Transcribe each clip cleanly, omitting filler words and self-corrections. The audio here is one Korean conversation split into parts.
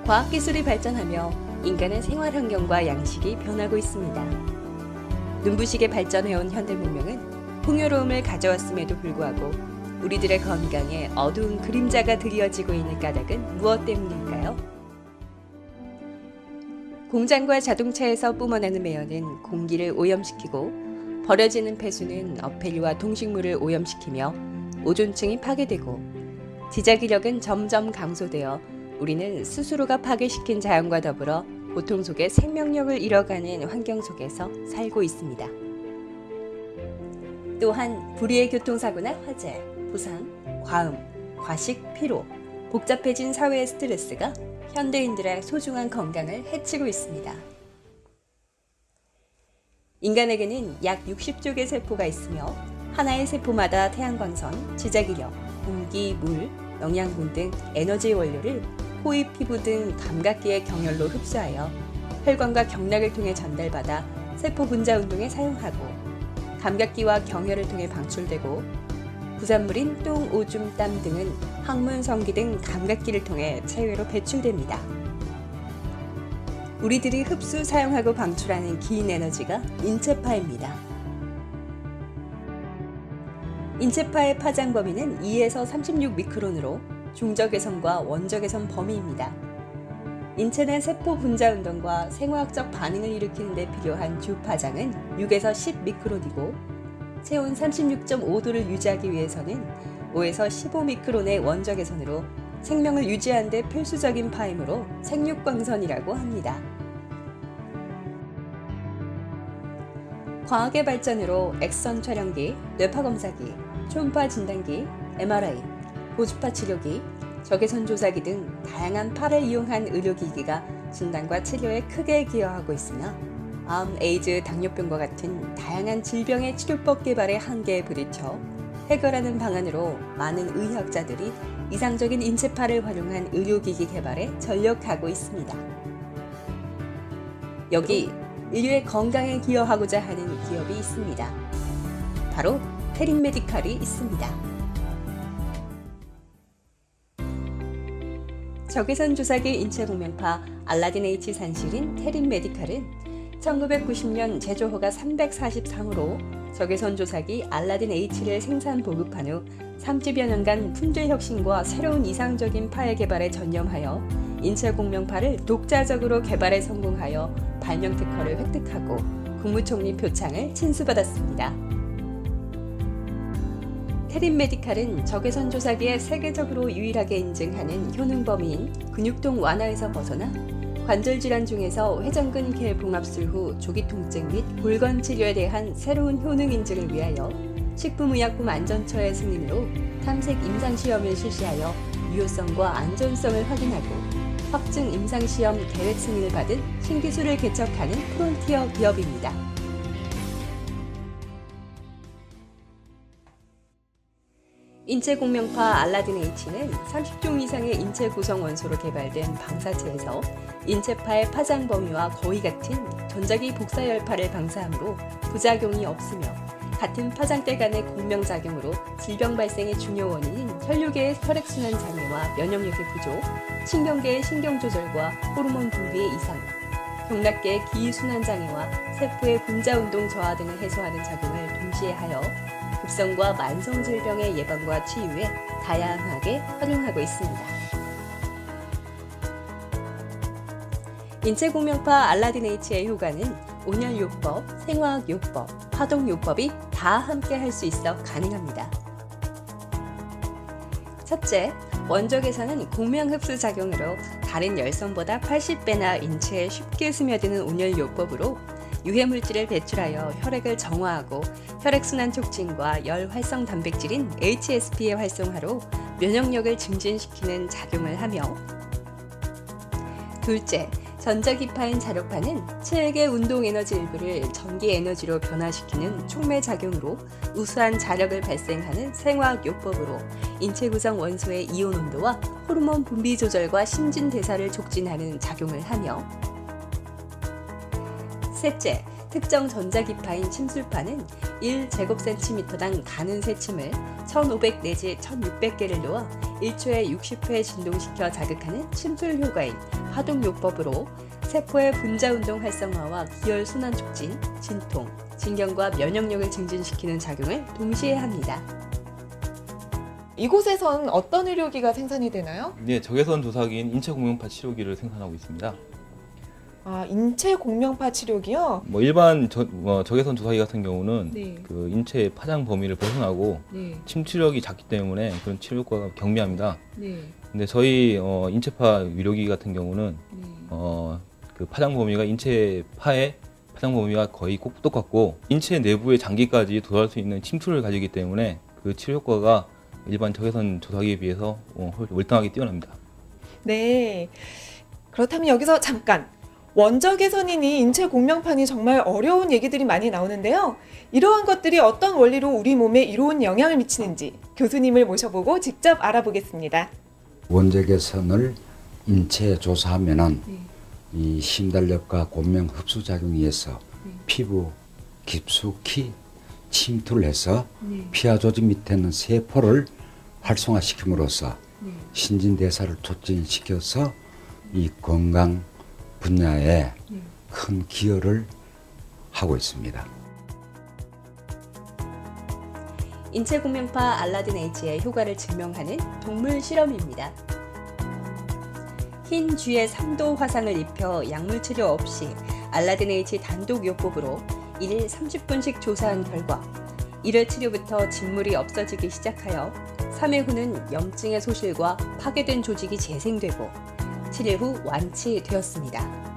과학기술이 발전하며 인간의 생활 환경과 양식이 변하고 있습니다. 눈부시게 발전해온 현대 문명은 풍요로움을 가져왔음에도 불구하고 우리들의 건강에 어두운 그림자가 드리워지고 있는 까닭은 무엇 때문일까요? 공장과 자동차에서 뿜어내는 매연은 공기를 오염시키고 버려지는 폐수는 어패류와 동식물을 오염시키며 오존층이 파괴되고 지자기력은 점점 감소되어 우리는 스스로가 파괴시킨 자연과 더불어 고통 속에 생명력을 잃어가는 환경 속에서 살고 있습니다. 또한 불의의 교통사고나 화재, 부상, 과음, 과식, 피로, 복잡해진 사회의 스트레스가 현대인들의 소중한 건강을 해치고 있습니다. 인간에게는 약 60조 개의 세포가 있으며 하나의 세포마다 태양광선, 지자기력, 공기, 물, 영양분 등 에너지 원료를 코입, 피부 등 감각기의 경혈로 흡수하여 혈관과 경락을 통해 전달받아 세포 분자 운동에 사용하고 감각기와 경혈을 통해 방출되고 부산물인 똥, 오줌, 땀 등은 항문, 성기 등 감각기를 통해 체외로 배출됩니다. 우리들이 흡수, 사용하고 방출하는 긴 에너지가 인체파입니다. 인체파의 파장 범위는 2에서 36 미크론으로 중적외선과 원적외선 범위입니다. 인체 내 세포 분자 운동과 생화학적 반응을 일으키는 데 필요한 주파장은 6에서 10 미크론이고 체온 36.5도를 유지하기 위해서는 5에서 15 미크론의 원적외선으로 생명을 유지하는 데 필수적인 파이므로 생육광선이라고 합니다. 과학의 발전으로 엑선 촬영기, 뇌파 검사기, 초음파 진단기, MRI, 고주파 치료기, 적외선 조사기 등 다양한 팔을 이용한 의료기기가 진단과 치료에 크게 기여하고 있으나 암, 에이즈, 당뇨병과 같은 다양한 질병의 치료법 개발의 한계에 부딪혀 해결하는 방안으로 많은 의학자들이 이상적인 인체파를 활용한 의료기기 개발에 전력하고 있습니다. 여기 인류의 건강에 기여하고자 하는 기업이 있습니다. 바로 테린 메디칼이 있습니다. 적외선 조사기 인체 공명파 알라딘 H 산실인 테린 메디칼은 1990년 제조 허가 343호로 적외선 조사기 알라딘 H를 생산 보급한 후 30여 년간 품질 혁신과 새로운 이상적인 파의 개발에 전념하여 인체 공명파를 독자적으로 개발에 성공하여 발명 특허를 획득하고 국무총리 표창을 친수받았습니다. 테린 메디칼은 적외선 조사기에 세계적으로 유일하게 인증하는 효능 범위인 근육통 완화에서 벗어나 관절 질환 중에서 회전근 개봉합술 후 조기 통증 및 골건 치료에 대한 새로운 효능 인증을 위하여 식품의약품 안전처의 승인으로 탐색 임상시험을 실시하여 유효성과 안전성을 확인하고 확증 임상시험 계획 승인을 받은 신기술을 개척하는 프론티어 기업입니다. 인체 공명파 알라딘 H는 30종 이상의 인체 구성 원소로 개발된 방사체에서 인체파의 파장 범위와 거의 같은 전자기 복사열파를 방사하므로 부작용이 없으며 같은 파장대 간의 공명작용으로 질병 발생의 중요 원인인 혈류계의 혈액순환 장애와 면역력의 부족, 신경계의 신경조절과 호르몬 분비의 이상, 경락계의 기순환 장애와 세포의 분자 운동 저하 등을 해소하는 작용을 동시에 하여 급성과 만성 질병의 예방과 치유에 다양하게 활용하고 있습니다. 인체 공명파 알라딘 H의 효과는 온열요법, 생화학요법, 파동요법이 다 함께 할 수 있어 가능합니다. 첫째, 원적에서는 공명 흡수 작용으로 다른 열선보다 80배나 인체에 쉽게 스며드는 온열요법으로 유해물질을 배출하여 혈액을 정화하고 혈액순환 촉진과 열 활성 단백질인 HSP의 활성화로 면역력을 증진시키는 작용을 하며 둘째, 전자기파인 자력파는 체액의 운동 에너지 일부를 전기 에너지로 변화시키는 촉매 작용으로 우수한 자력을 발생하는 생화학 요법으로 인체 구성 원소의 이온 온도와 호르몬 분비 조절과 신진 대사를 촉진하는 작용을 하며 셋째, 특정 전자기파인 침술판은 1제곱센티미터당 가는 새침을 1500 내지 1600개를 놓아 1초에 60회 진동시켜 자극하는 침술 효과인 화동요법으로 세포의 분자운동 활성화와 기혈 순환 촉진, 진통, 진경과 면역력을 증진시키는 작용을 동시에 합니다. 이곳에선 어떤 의료기가 생산이 되나요? 네, 적외선 조사기인 인체 공명파 치료기를 생산하고 있습니다. 아, 인체 공명파 치료기요? 일반 적외선 조사기 같은 경우는 네. 그 인체의 파장 범위를 벗어나고 네. 침투력이 작기 때문에 그런 치료 효과가 경미합니다. 네. 근데 저희 인체파 위로기 같은 경우는 네. 그 파장 범위가 인체파의 파장 범위와 거의 꼭 똑같고 인체 내부의 장기까지 도달할 수 있는 침투를 가지기 때문에 그 치료 효과가 일반 적외선 조사기에 비해서 월등하게 뛰어납니다. 네. 그렇다면 여기서 잠깐. 원적외선이니 인체 공명판이 정말 어려운 얘기들이 많이 나오는데요. 이러한 것들이 어떤 원리로 우리 몸에 이로운 영향을 미치는지 교수님을 모셔보고 직접 알아보겠습니다. 원적외선을 인체에 조사하면은 네. 이 심달력과 공명 흡수 작용에 의해서 네. 피부 깊숙이 침투를 해서 네. 피하 조직 밑에 있는 세포를 활성화시킴으로써 네. 신진대사를 촉진시켜서 이 건강 분야에 네. 큰 기여를 하고 있습니다. 인체 공명파 알라딘 H의 효과를 증명하는 동물 실험입니다. 흰 쥐에 3도 화상을 입혀 약물 치료 없이 알라딘 H 단독 요법으로 1일 30분씩 조사한 결과 1회 치료부터 진물이 없어지기 시작하여 3회 후는 염증의 소실과 파괴된 조직이 재생되고 7일 후 완치되었습니다.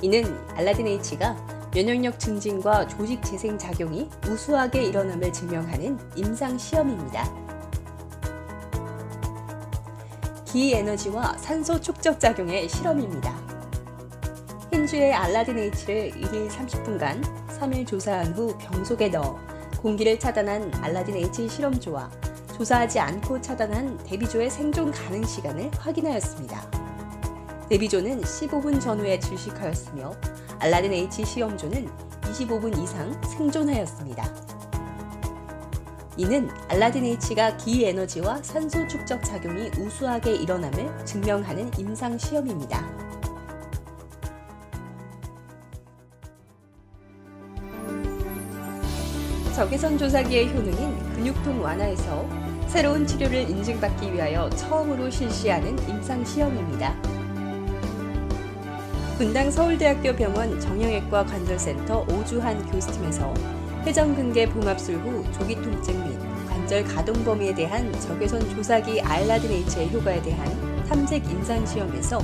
이는 알라딘 H가 면역력 증진과 조직 재생 작용이 우수하게 일어남을 증명하는 임상 시험입니다. 기에너지와 산소 축적 작용의 실험입니다. 흰쥐의 알라딘 H를 1일 30분간 3일 조사한 후 병 속에 넣어 공기를 차단한 알라딘 H 실험조와 조사하지 않고 차단한 대비조의 생존 가능 시간을 확인하였습니다. 대비조는 15분 전후에 질식하였으며 알라딘 H 시험조는 25분 이상 생존하였습니다. 이는 알라딘 H가 기에너지와 산소 축적 작용이 우수하게 일어남을 증명하는 임상 시험입니다. 적외선 조사기의 효능인 근육통 완화에서 새로운 치료를 인증받기 위하여 처음으로 실시하는 임상 시험입니다. 분당 서울대학교 병원 정형외과 관절센터 오주한 교수팀에서 회전근개 봉합술 후 조기 통증 및 관절 가동 범위에 대한 적외선 조사기 알라딘 H의 효과에 대한 탐색 임상 시험에서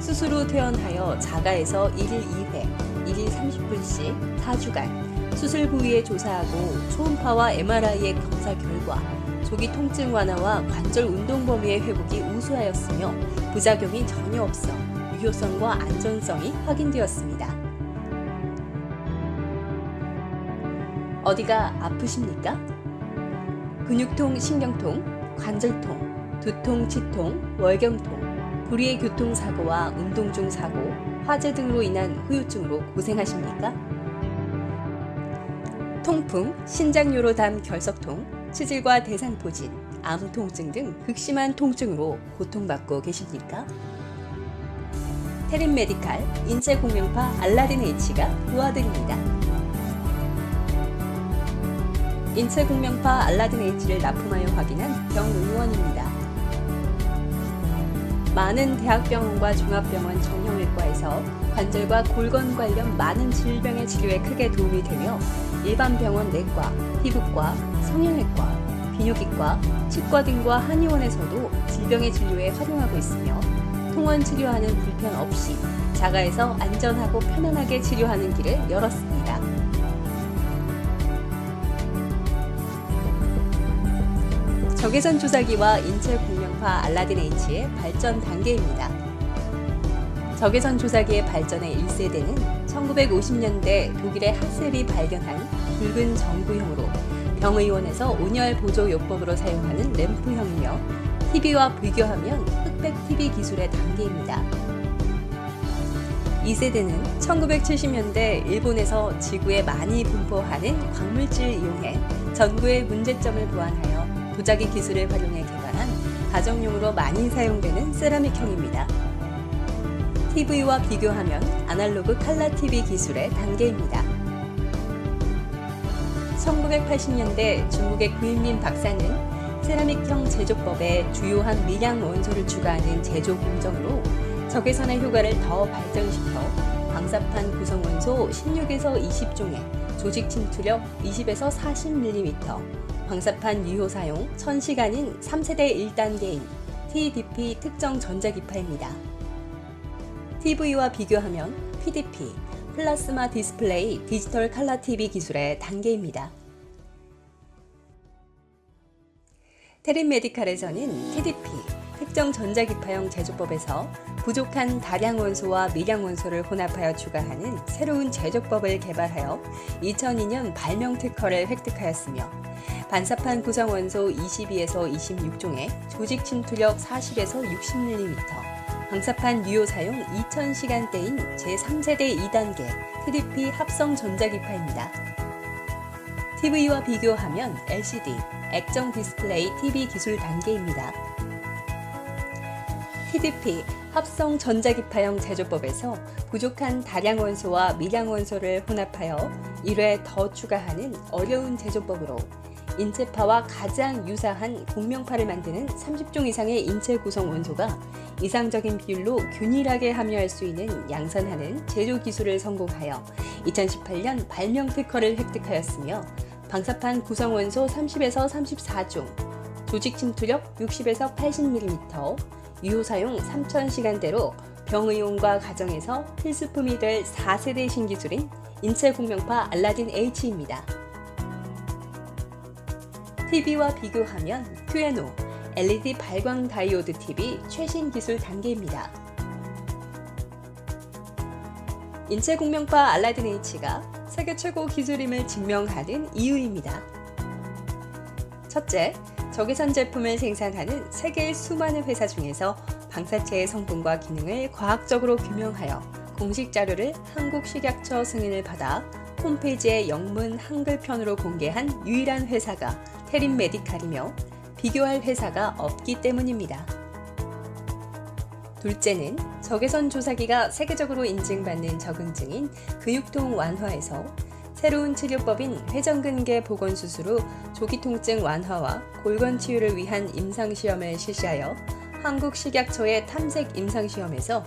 수술 후 퇴원하여 자가에서 1일 2회, 1일 30분씩 4주간 수술 부위에 조사하고 초음파와 MRI의 검사 결과 조기 통증 완화와 관절 운동 범위의 회복이 우수하였으며 부작용이 전혀 없어 유효성과 안전성이 확인되었습니다. 어디가 아프십니까? 근육통, 신경통, 관절통, 두통, 치통, 월경통, 불의의 교통사고와 운동 중 사고, 화재 등으로 인한 후유증으로 고생하십니까? 통풍, 신장요로담 결석통, 치질과 대상포진, 암 통증 등 극심한 통증으로 고통받고 계십니까? 테린 메디칼 인체 공명파 알라딘 H가 도와드립니다. 인체 공명파 알라딘 H를 납품하여 확인한 병의원입니다. 많은 대학병원과 종합병원 정형외과에서 관절과 골건 관련 많은 질병의 치료에 크게 도움이 되며 일반 병원 내과, 피부과, 성형외과, 비뇨기과, 치과 등과 한의원에서도 질병의 진료에 활용하고 있으며 통원 치료하는 불편 없이 자가에서 안전하고 편안하게 치료하는 길을 열었습니다. 적외선 조사기와 인체 공명파 알라딘 H의 발전 단계입니다. 적외선 조사기의 발전의 1세대는 1950년대 독일의 하셀이 발견한 붉은 전구형으로 병의원에서 온열 보조 요법으로 사용하는 램프형이며 TV와 비교하면 흑백 TV 기술의 단계입니다. 2세대는 1970년대 일본에서 지구에 많이 분포하는 광물질을 이용해 전구의 문제점을 보완하여 도자기 기술을 활용해 개발한 가정용으로 많이 사용되는 세라믹형입니다. TV와 비교하면 아날로그 칼라 TV 기술의 단계입니다. 1980년대 중국의 구인민 박사는 세라믹형 제조법에 주요한 밀양 원소를 추가하는 제조 공정으로 적외선의 효과를 더 발전시켜 방사판 구성 원소 16에서 20종에 조직 침투력 20에서 40mm, 방사판 유효 사용 1000시간인 3세대 1단계인 TDP 특정 전자기파입니다. TV와 비교하면 PDP, 플라스마 디스플레이 디지털 칼라 TV 기술의 단계입니다. 테린 메디칼에서는 TDP, 특정 전자기파형 제조법에서 부족한 다량 원소와 미량 원소를 혼합하여 추가하는 새로운 제조법을 개발하여 2002년 발명 특허를 획득하였으며 반사판 구성 원소 22에서 26종에 조직 침투력 40에서 60mm, 방사판 유효 사용 2000시간대인 제3세대 2단계 TDP 합성 전자기파입니다. TV와 비교하면 LCD, 액정 디스플레이 TV 기술 단계입니다. TDP, 합성 전자기파형 제조법에서 부족한 다량 원소와 미량 원소를 혼합하여 1회 더 추가하는 어려운 제조법으로 인체파와 가장 유사한 공명파를 만드는 30종 이상의 인체 구성 원소가 이상적인 비율로 균일하게 함유할 수 있는 양산하는 제조 기술을 성공하여 2018년 발명 특허를 획득하였으며 방사판 구성 원소 30에서 34종, 조직 침투력 60에서 80mm, 유효 사용 3000시간대로 병의용과 가정에서 필수품이 될 4세대 신기술인 인체 공명파 알라딘 H입니다. TV와 비교하면 QNO, LED 발광 다이오드 TV 최신 기술 단계입니다. 인체 공명파 알라딘 H가 세계 최고 기술임을 증명하는 이유입니다. 첫째, 적외선 제품을 생산하는 세계의 수많은 회사 중에서 방사체의 성분과 기능을 과학적으로 규명하여 공식 자료를 한국식약처 승인을 받아 홈페이지에 영문 한글편으로 공개한 유일한 회사가 테린 메디칼이며 비교할 회사가 없기 때문입니다. 둘째는 적외선 조사기가 세계적으로 인증받는 적응증인 근육통 완화에서 새로운 치료법인 회전근개 복원수술 후 조기 통증 완화와 골건 치유를 위한 임상시험을 실시하여 한국식약처의 탐색 임상시험에서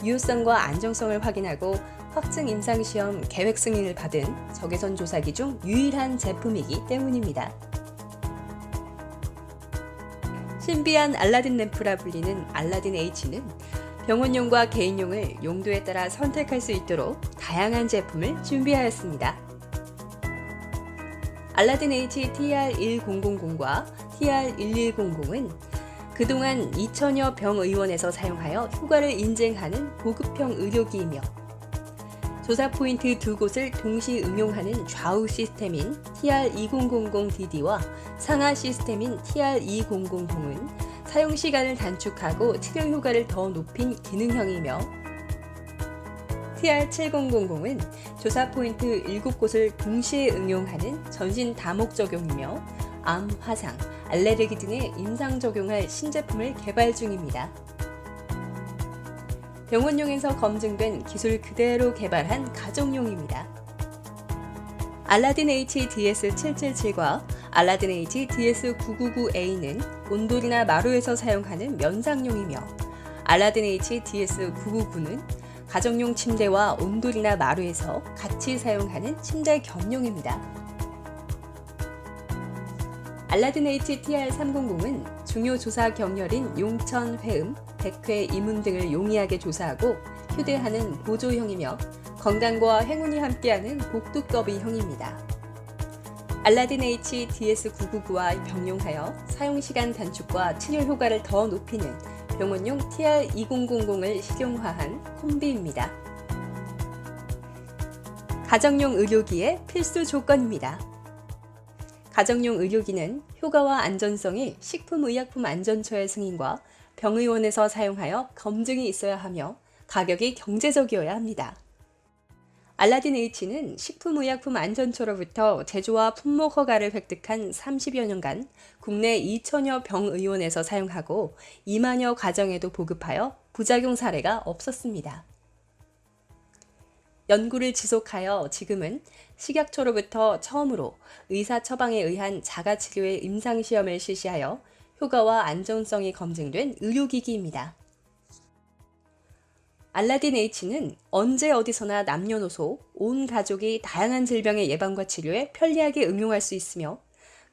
유효성과 안정성을 확인하고 확증 임상시험 계획 승인을 받은 적외선 조사기 중 유일한 제품이기 때문입니다. 신비한 알라딘 램프라 불리는 알라딘 H는 병원용과 개인용을 용도에 따라 선택할 수 있도록 다양한 제품을 준비하였습니다. 알라딘 H TR1000과 TR1100은 그동안 2000여 병의원에서 사용하여 효과를 인증하는 보급형 의료기이며 조사 포인트 두 곳을 동시 응용하는 좌우 시스템인 TR2000DD와 상하 시스템인 TR2000은 사용 시간을 단축하고 치료 효과를 더 높인 기능형이며 TR7000은 조사 포인트 7곳을 동시에 응용하는 전신 다목적용이며 암, 화상, 알레르기 등에 임상 적용할 신제품을 개발 중입니다. 병원용에서 검증된 기술 그대로 개발한 가정용입니다. 알라딘 H DS777과 알라딘 H DS999A는 온돌이나 마루에서 사용하는 면상용이며 알라딘 H DS999는 가정용 침대와 온돌이나 마루에서 같이 사용하는 침대 겸용입니다. 알라딘 H TR300은 중요 조사 경렬인 용천, 회음, 백회, 이문 등을 용이하게 조사하고 휴대하는 보조형이며 건강과 행운이 함께하는 복두꺼비형입니다. 알라딘 H DS999와 병용하여 사용시간 단축과 치료 효과를 더 높이는 병원용 TR2000을 실용화한 콤비입니다. 가정용 의료기의 필수 조건입니다. 가정용 의료기는 효과와 안전성이 식품의약품안전처의 승인과 병의원에서 사용하여 검증이 있어야 하며 가격이 경제적이어야 합니다. 알라딘 H는 식품의약품안전처로부터 제조와 품목 허가를 획득한 30여 년간 국내 2천여 병의원에서 사용하고 2만여 가정에도 보급하여 부작용 사례가 없었습니다. 연구를 지속하여 지금은 식약처로부터 처음으로 의사 처방에 의한 자가치료의 임상시험을 실시하여 효과와 안전성이 검증된 의료기기입니다. 알라딘 H는 언제 어디서나 남녀노소, 온 가족이 다양한 질병의 예방과 치료에 편리하게 응용할 수 있으며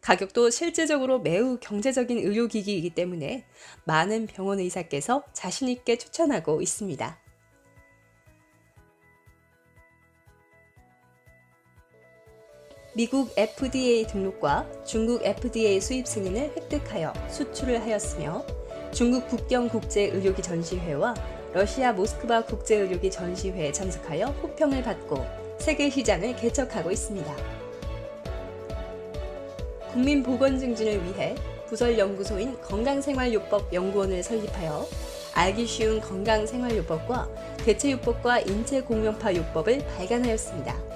가격도 실질적으로 매우 경제적인 의료기기이기 때문에 많은 병원 의사께서 자신 있게 추천하고 있습니다. 미국 FDA 등록과 중국 FDA 수입 승인을 획득하여 수출을 하였으며 중국 북경 국제의료기 전시회와 러시아 모스크바 국제의료기 전시회에 참석하여 호평을 받고 세계 시장을 개척하고 있습니다. 국민보건 증진을 위해 부설연구소인 건강생활요법 연구원을 설립하여 알기 쉬운 건강생활요법과 대체요법과 인체공명파요법을 발간하였습니다.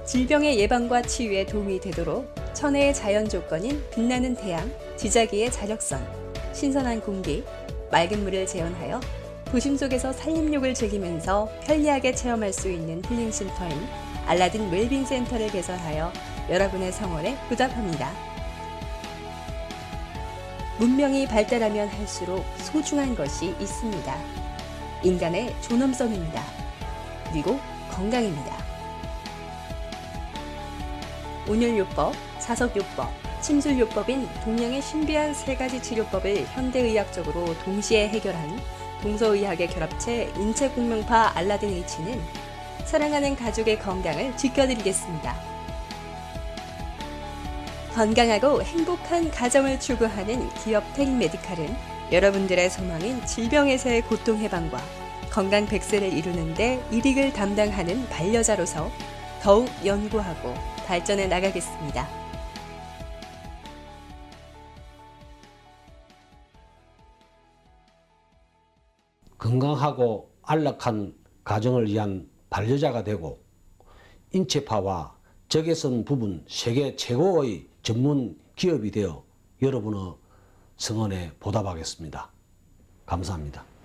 질병의 예방과 치유에 도움이 되도록 천혜의 자연 조건인 빛나는 태양, 지자기의 자력선, 신선한 공기, 맑은 물을 재현하여 도심 속에서 산림욕을 즐기면서 편리하게 체험할 수 있는 힐링센터인 알라딘 웰빙센터를 개설하여 여러분의 생활에 보답합니다. 문명이 발달하면 할수록 소중한 것이 있습니다. 인간의 존엄성입니다. 그리고 건강입니다. 온열요법, 자석요법, 침술요법인 동양의 신비한 세 가지 치료법을 현대의학적으로 동시에 해결한 동서의학의 결합체 인체공명파 알라딘 H는 사랑하는 가족의 건강을 지켜드리겠습니다. 건강하고 행복한 가정을 추구하는 기업텍 메디칼은 여러분들의 소망인 질병에서의 고통 해방과 건강 100세를 이루는 데 일익을 담당하는 반려자로서 더욱 연구하고 발전해 나가겠습니다. 건강하고 안락한 가정을 위한 반려자가 되고 인체파와 적외선 부분 세계 최고의 전문 기업이 되어 여러분의 성원에 보답하겠습니다. 감사합니다.